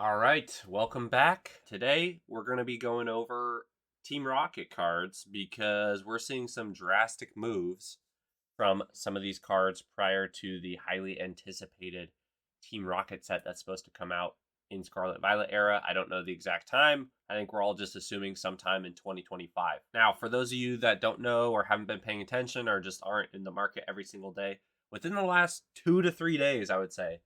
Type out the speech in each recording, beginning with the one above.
All right, welcome back. Today we're going to be going over Team Rocket cards because we're seeing some drastic moves from some of these cards prior to the highly anticipated Team Rocket set that's supposed to come out in Scarlet Violet era. I don't know the exact time. I think we're all just assuming sometime in 2025. Now, for those of you that don't know or haven't been paying attention or just aren't in the market every single day, within the last 2 to 3 days, I would say,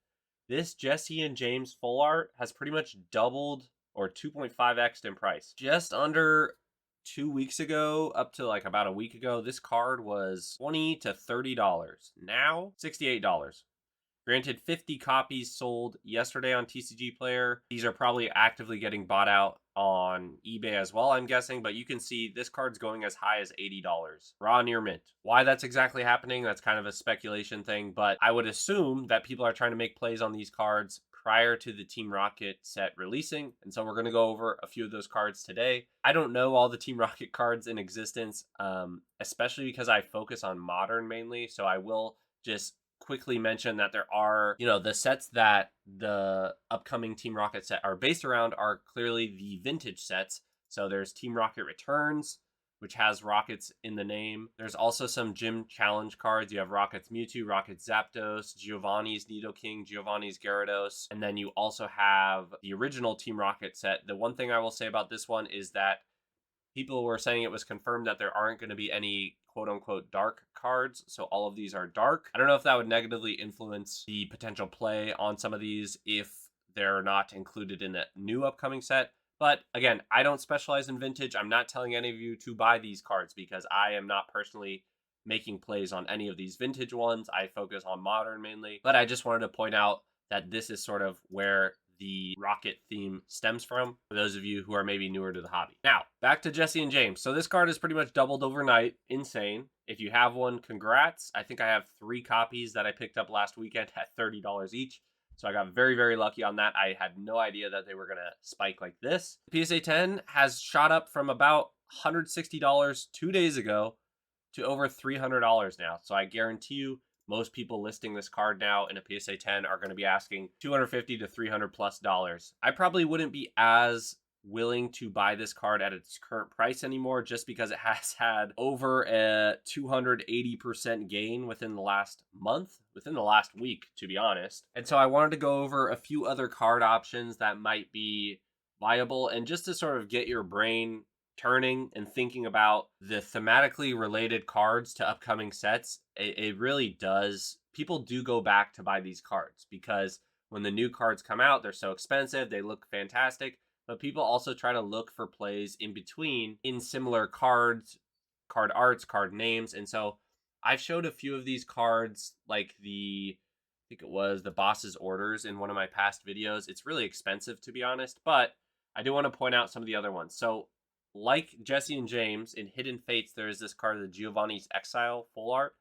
this Jesse and James full art has pretty much doubled or 2.5x in price. Just under 2 weeks ago, up to like about a week ago, this card was $20 to $30. Now, $68. Granted, 50 copies sold yesterday on TCG Player. These are probably actively getting bought out on eBay as well, I'm guessing, but you can see this card's going as high as $80 raw near mint. Why that's exactly happening, that's kind of a speculation thing, but I would assume that people are trying to make plays on these cards prior to the Team Rocket set releasing. And so we're going to go over a few of those cards today. I don't know all the Team Rocket cards in existence, especially because I focus on modern mainly. So I will just quickly mention that there are, the sets that the upcoming Team Rocket set are based around are clearly the vintage sets. So there's Team Rocket Returns, which has Rockets in the name. There's also some Gym Challenge cards. You have Rockets Mewtwo, Rockets Zapdos, Giovanni's Nidoking, Giovanni's Gyarados, and then you also have the original Team Rocket set. The one thing I will say about this one is that people were saying it was confirmed that there aren't going to be any quote unquote dark cards. So all of these are dark. I don't know if that would negatively influence the potential play on some of these if they're not included in the new upcoming set. But again, I don't specialize in vintage. I'm not telling any of you to buy these cards because I am not personally making plays on any of these vintage ones. I focus on modern mainly. But I just wanted to point out that this is sort of where the Rocket theme stems from, for those of you who are maybe newer to the hobby. Now, back to Jesse and James. So this card is pretty much doubled overnight. Insane. If you have one, congrats. I think I have 3 copies that I picked up last weekend at $30 each. So I got very, very lucky on that. I had no idea that they were going to spike like this. PSA 10 has shot up from about $160 2 days ago to over $300 now. So I guarantee you most people listing this card now in a PSA 10 are going to be asking $250 to $300 plus dollars. I probably wouldn't be as willing to buy this card at its current price anymore just because it has had over a 280% gain within the last month, within the last week, to be honest. And so I wanted to go over a few other card options that might be viable and just to sort of get your brain turning and thinking about the thematically related cards to upcoming sets. It really does. People do go back to buy these cards because when the new cards come out, they're so expensive, they look fantastic, but people also try to look for plays in between in similar cards, card arts, card names. And so I've showed a few of these cards, like I think it was the Boss's Orders in one of my past videos. It's really expensive, to be honest, but I do want to point out some of the other ones. So like Jesse and James, in Hidden Fates, there is this card, the Giovanni's Exile full art.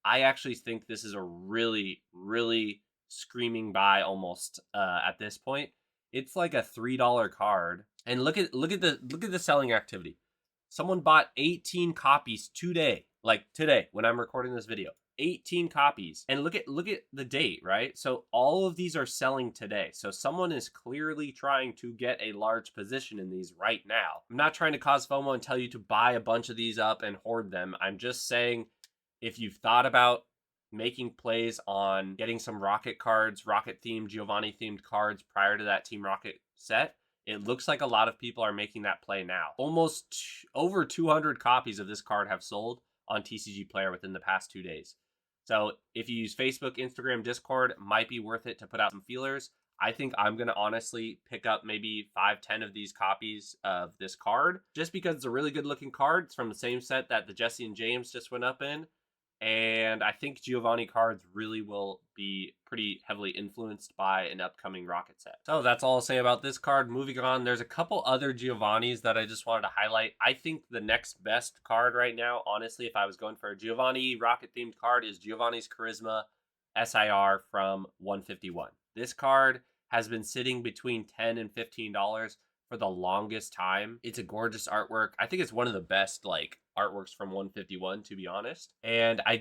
I actually think this is a really, really screaming buy almost at this point. It's like a $3 card, and look at the selling activity. Someone bought 18 copies today, like today when I'm recording this video. 18 copies, and look at the date, right? So all of these are selling today. So someone is clearly trying to get a large position in these right now. I'm not trying to cause FOMO and tell you to buy a bunch of these up and hoard them. I'm just saying if you've thought about making plays on getting some Rocket cards, Rocket themed, Giovanni themed cards prior to that Team Rocket set, it looks like a lot of people are making that play now. Almost over 200 copies of this card have sold on TCG Player within the past 2 days. So if you use Facebook, Instagram, Discord, it might be worth it to put out some feelers. I think I'm going to honestly pick up maybe 5-10 of these copies of this card just because it's a really good looking card. It's from the same set that the Jesse and James just went up in. And I think Giovanni cards really will be pretty heavily influenced by an upcoming Rocket set. So that's all I'll say about this card. Moving on, there's a couple other Giovannis that I just wanted to highlight. I think the next best card right now, honestly, if I was going for a Giovanni Rocket themed card, is Giovanni's Charisma SIR from 151. This card has been sitting between $10 and $15 for the longest time. It's a gorgeous artwork. I think it's one of the best like artworks from 151, to be honest. And I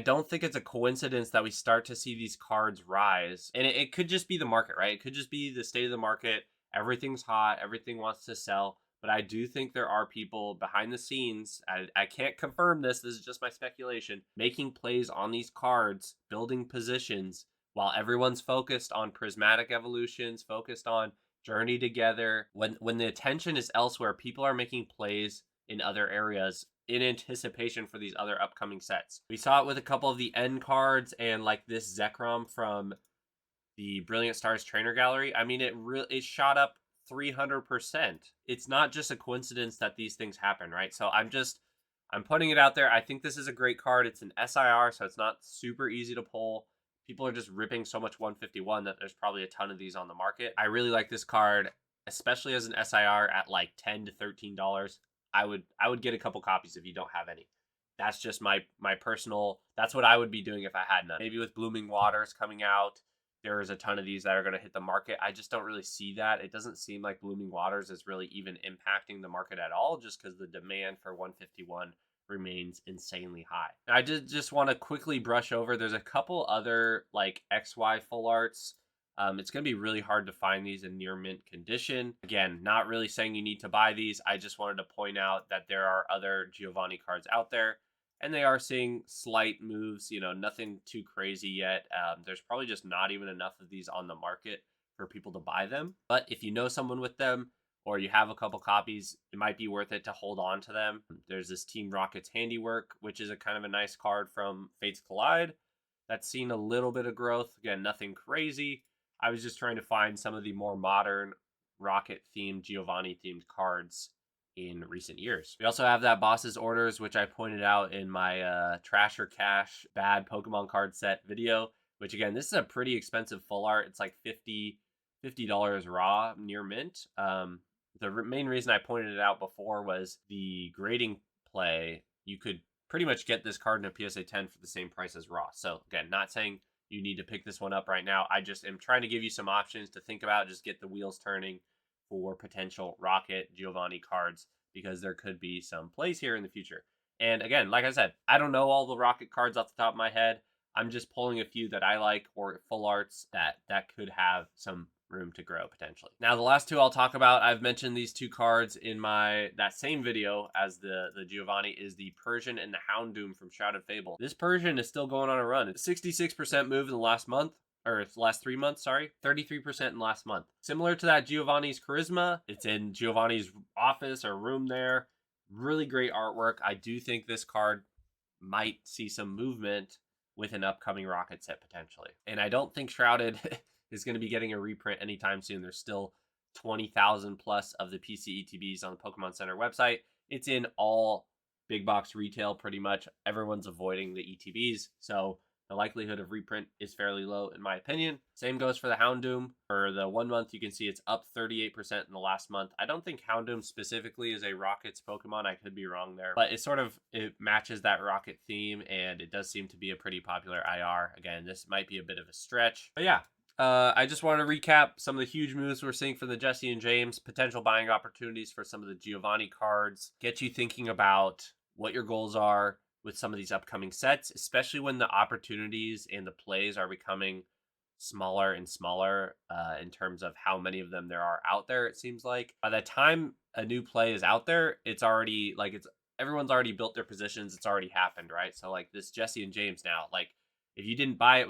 don't think it's a coincidence that we start to see these cards rise. And it could just be the market, right? It could just be the state of the market. Everything's hot, everything wants to sell. But I do think there are people behind the scenes. I can't confirm this. This is just my speculation. Making plays on these cards, building positions while everyone's focused on prismatic evolutions, focused on journey together. When the attention is elsewhere, people are making plays in other areas in anticipation for these other upcoming sets. We saw it with a couple of the end cards and like this Zekrom from the Brilliant Stars Trainer Gallery. I mean, it shot up 300%. It's not just a coincidence that these things happen, right? So I'm putting it out there. I think this is a great card. It's an SIR, so it's not super easy to pull. People are just ripping so much 151 that there's probably a ton of these on the market. I really like this card, especially as an SIR at like $10 to $13. I would get a couple copies if you don't have any. That's just my personal. That's what I would be doing if I had none. Maybe with Blooming Waters coming out, there is a ton of these that are going to hit the market. I just don't really see that. It doesn't seem like Blooming Waters is really even impacting the market at all, just because the demand for 151 remains insanely high. I just want to quickly brush over. There's a couple other like XY full arts. It's going to be really hard to find these in near mint condition. Again, not really saying you need to buy these. I just wanted to point out that there are other Giovanni cards out there, and they are seeing slight moves, nothing too crazy yet. There's probably just not even enough of these on the market for people to buy them. But if you know someone with them, or you have a couple copies, it might be worth it to hold on to them. There's this Team Rocket's Handiwork, which is a kind of a nice card from Fates Collide. That's seen a little bit of growth. Again, nothing crazy. I was just trying to find some of the more modern Rocket-themed, Giovanni-themed cards in recent years. We also have that Boss's Orders, which I pointed out in my Trash or Cash bad Pokemon card set video, which again, this is a pretty expensive full art. It's like $50 raw near mint. The main reason I pointed it out before was the grading play. You could pretty much get this card in a PSA 10 for the same price as raw. So again, not saying you need to pick this one up right now. I just am trying to give you some options to think about, just get the wheels turning for potential Rocket Giovanni cards, because there could be some plays here in the future. And again, like I said, I don't know all the Rocket cards off the top of my head. I'm just pulling a few that I like, or full arts that could have some room to grow potentially. Now, the last two I'll talk about, I've mentioned these two cards in that same video as the Giovanni, is the Persian and the Houndoom from Shrouded Fable. This Persian is still going on a run. It's 66% move in the last month. Or last 3 months, sorry. 33% in last month. Similar to that Giovanni's Charisma. It's in Giovanni's office or room there. Really great artwork. I do think this card might see some movement with an upcoming Rocket set potentially. And I don't think Shrouded is going to be getting a reprint anytime soon. There's still 20,000 plus of the PC ETBs on the Pokemon Center website. It's in all big box retail pretty much. Everyone's avoiding the ETBs. So the likelihood of reprint is fairly low in my opinion. Same goes for the Houndoom. For the 1 month, you can see it's up 38% in the last month. I don't think Houndoom specifically is a Rockets Pokemon. I could be wrong there. But it matches that Rocket theme, and it does seem to be a pretty popular IR. Again, this might be a bit of a stretch. But yeah, I just want to recap some of the huge moves we're seeing for the Jesse and James, potential buying opportunities for some of the Giovanni cards, get you thinking about what your goals are with some of these upcoming sets, especially when the opportunities and the plays are becoming smaller and smaller in terms of how many of them there are out there. It seems like by the time a new play is out there, it's already like everyone's already built their positions. It's already happened, right? So like this Jesse and James now, like if you didn't buy it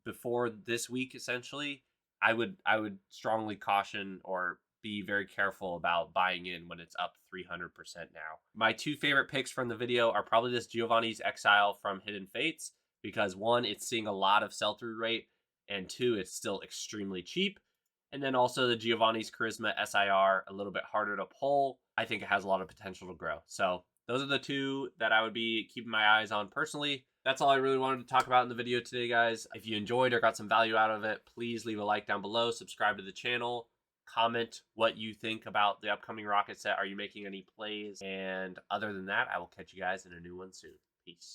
before this week, essentially, I would strongly caution or be very careful about buying in when it's up 300% now. My two favorite picks from the video are probably this Giovanni's Exile from Hidden Fates, because one, it's seeing a lot of sell-through rate, and two, it's still extremely cheap. And then also the Giovanni's Charisma SIR, a little bit harder to pull. I think it has a lot of potential to grow. So those are the two that I would be keeping my eyes on personally. That's all I really wanted to talk about in the video today, guys. If you enjoyed or got some value out of it, please leave a like down below, subscribe to the channel, comment what you think about the upcoming Rocket set. Are you making any plays? And other than that, I will catch you guys in a new one soon. Peace.